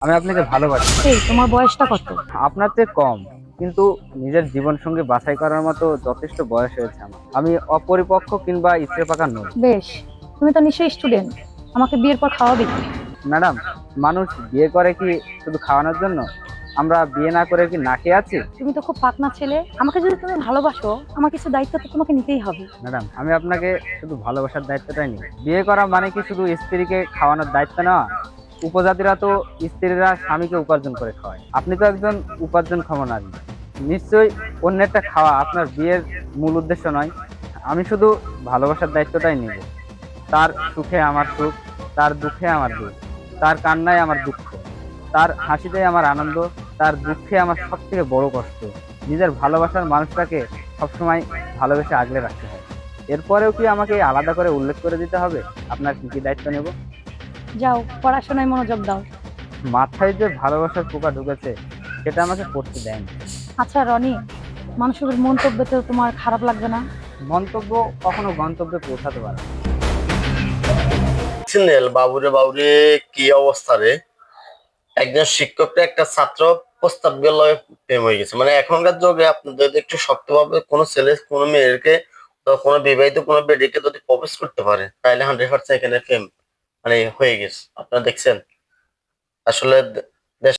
আমি আপনাকে ভালোবাসি। এই তোমার বয়সটা কত? আপনার চেয়ে কম, কিন্তু নিজের জীবন সঙ্গী বাছাই করার মতো যথেষ্ট বয়স হয়েছে আমার। আমি অপরিপক্ক কিংবা ইচ্ছে পাকা নই। বেশ, তুমি তো নিশ্চয়ই স্টুডেন্ট, আমাকে বিয়ের পর খাওয়াবে কি? ম্যাডাম, মানুষ বিয়ে করে কি শুধু খাওয়ানোর জন্য? আমরা বিয়ে না করে কি না খেয়ে আছি? তুমি তো খুব পাকনা ছেলে, আমাকে যদি তুমি ভালোবাসো আমার কিছু দায়িত্ব তো তোমাকে নিতেই হবে। ম্যাডাম, আমি আপনাকে শুধু ভালোবাসার দায়িত্বটাই নিই। বিয়ে করা মানে কি শুধু স্ত্রীকে খাওয়ানোর দায়িত্ব নেওয়া? উপজাতিরা তো স্ত্রীরা স্বামীকে উপার্জন করে খাওয়ায়। আপনি তো একজন উপার্জনক্ষম নারী। নিশ্চয়ই অন্যেরটা খাওয়া আপনার বিয়ের মূল উদ্দেশ্য নয়। আমি শুধু ভালোবাসার দায়িত্বটাই নিব। তার সুখে আমার সুখ, তার দুঃখে আমার দুঃখ, তার কান্নায় আমার দুঃখ, তার হাসিতে আমার আনন্দ, তার দুঃখে আমার সব থেকে বড় কষ্ট। নিজের ভালোবাসার মানুষটাকে সবসময় ভালোবেসে আগলে রাখতে হয়। এরপরেও কি আমাকে আলাদা করে উল্লেখ করে দিতে হবে আপনার কি কি দায়িত্ব নেব? যাও, পড়াশোনায় মনোযোগ দাও। মাথায় যে ভালোবাসার পোকা ঢুকেছে সেটা আমাকে করতে দেয়নি। আচ্ছা রনি, মানুষের মন্তব্যে তো তোমার খারাপ লাগবে না? মন্তব্য কখনো গন্তব্যে পৌঁছাতে পারে না। সিনেল বাবুরে বাবুরে, কি অবস্থা রে! একজন শিক্ষককে একটা ছাত্র প্রস্তাব গেল, প্রেম হয়ে গেছে। মানে এখনকার যুগে আপনি যদি একটু শক্তভাবে কোনো ছেলে কোনো মেয়েকে বা কোনো বিবাহিত কোনো বেডিকে যদি প্রপোজ করতে পারে, তাহলে 100% এখানে প্রেম মানে হয়ে গেছে। আপনারা দেখছেন আসলে